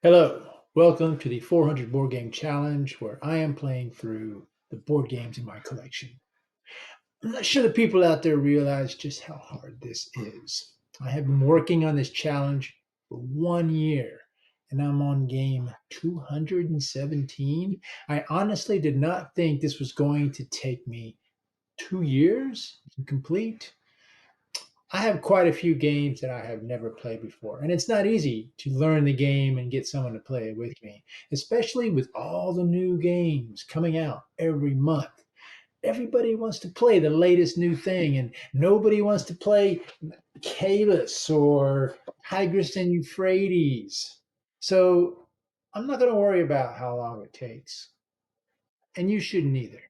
Hello, welcome to the 400 Board Game Challenge, where I am playing through the board games in my collection. I'm not sure the people out there realize just how hard this is. I have been working on this challenge for 1 year, and I'm on game 217. I honestly did not think this was going to take me 2 years to complete. I have quite a few games that I have never played before, and it's not easy to learn the game and get someone to play it with me, especially with all the new games coming out every month. Everybody wants to play the latest new thing, and nobody wants to play Kalis or Tigris and Euphrates. So I'm not going to worry about how long it takes, and you shouldn't either.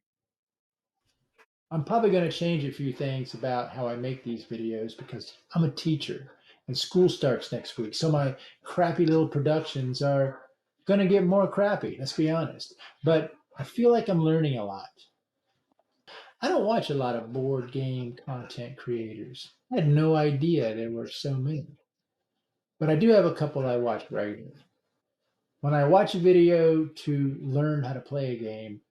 I'm probably going to change a few things about how I make these videos because I'm a teacher and school starts next week. So my crappy little productions are going to get more crappy, let's be honest. But I feel like I'm learning a lot. I don't watch a lot of board game content creators. I had no idea there were so many. But I do have a couple I watch regularly. When I watch a video to learn how to play a game,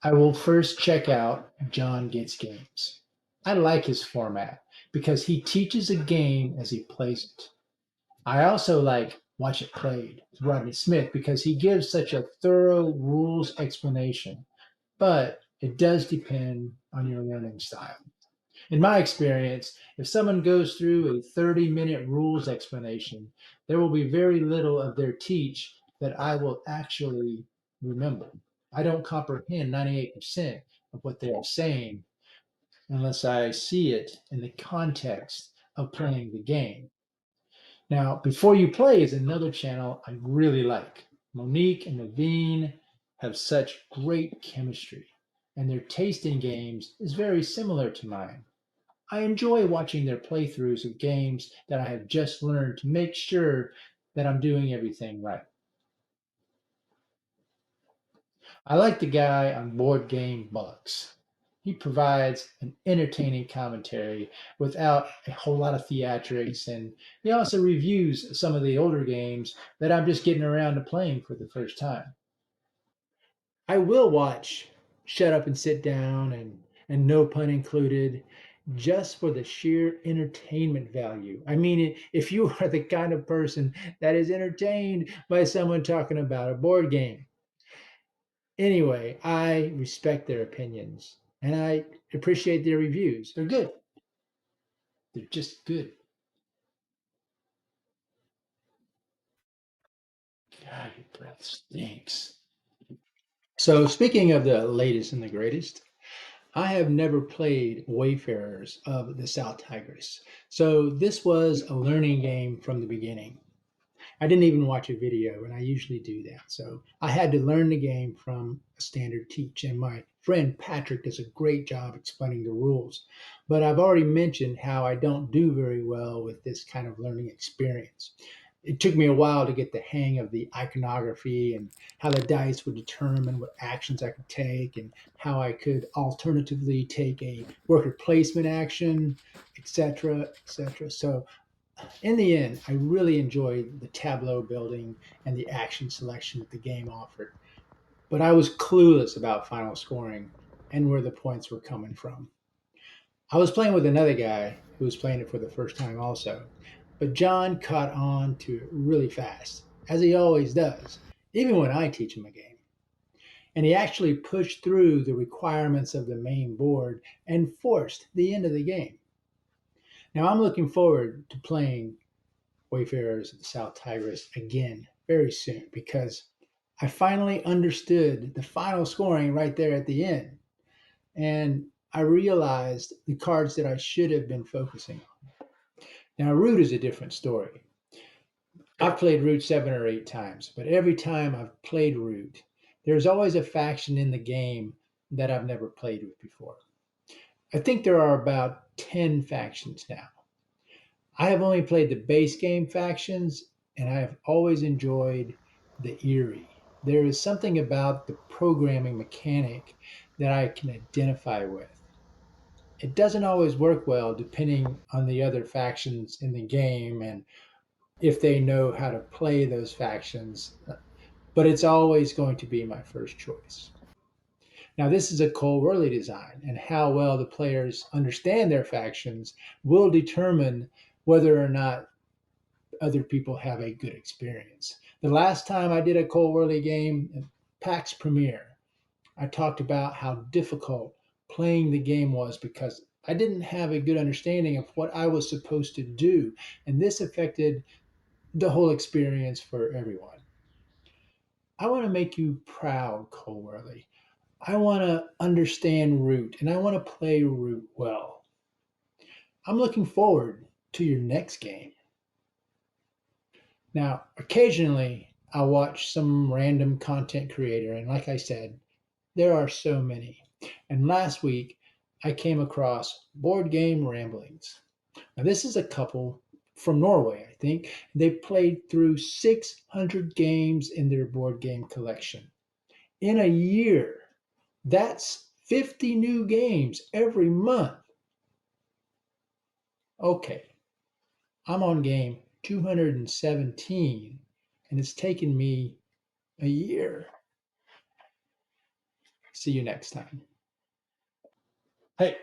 I will first check out John Gets Games. I like his format because he teaches a game as he plays it. I also like Watch It Played with Rodney Smith because he gives such a thorough rules explanation, but it does depend on your learning style. In my experience, if someone goes through a 30-minute rules explanation, there will be very little of their teach that I will actually remember. I don't comprehend 98% of what they are saying unless I see it in the context of playing the game. Now, Before You Play is another channel I really like. Monique and Naveen have such great chemistry, and their taste in games is very similar to mine. I enjoy watching their playthroughs of games that I have just learned to make sure that I'm doing everything right. I like the guy on BoardGame Bucks. He provides an entertaining commentary without a whole lot of theatrics, and he also reviews some of the older games that I'm just getting around to playing for the first time. I will watch Shut Up and Sit Down and No Pun Included just for the sheer entertainment value. I mean, if you are the kind of person that is entertained by someone talking about a board game. Anyway, I respect their opinions and I appreciate their reviews. They're good. They're just good. God, your breath stinks. So, speaking of the latest and the greatest, I have never played Wayfarers of the South Tigris. So this was a learning game from the beginning. I didn't even watch a video, and I usually do that. So I had to learn the game from a standard teach. And my friend Patrick does a great job explaining the rules. But I've already mentioned how I don't do very well with this kind of learning experience. It took me a while to get the hang of the iconography and how the dice would determine what actions I could take and how I could alternatively take a worker placement action, etc., etc. So in the end, I really enjoyed the tableau building and the action selection that the game offered. But I was clueless about final scoring and where the points were coming from. I was playing with another guy who was playing it for the first time also, but John caught on to it really fast, as he always does, even when I teach him a game. And he actually pushed through the requirements of the main board and forced the end of the game. Now I'm looking forward to playing Wayfarers of the South Tigris again very soon because I finally understood the final scoring right there at the end. And I realized the cards that I should have been focusing on. Now, Root is a different story. I've played Root 7 or 8 times, but every time I've played Root, there's always a faction in the game that I've never played with before. I think there are about 10 factions now. I have only played the base game factions, and I have always enjoyed the Eerie. There is something about the programming mechanic that I can identify with. It doesn't always work well depending on the other factions in the game and if they know how to play those factions, but it's always going to be my first choice. Now, this is a cold early design, and how well the players understand their factions will determine whether or not other people have a good experience. The last time I did a cold early game, PAX Premiere, I talked about how difficult playing the game was because I didn't have a good understanding of what I was supposed to do, and this affected the whole experience for everyone. I want to make you proud, Cole Worley. I want to understand Root and I want to play Root well. I'm looking forward to your next game. Now, occasionally I watch some random content creator, and like I said, there are so many. And last week I came across Board Game Ramblings. Now, this is a couple from Norway, I think. They played through 600 games in their board game collection in a year. That's 50 new games every month. Okay, I'm on game 217, and it's taken me a year. See you next time. Hey,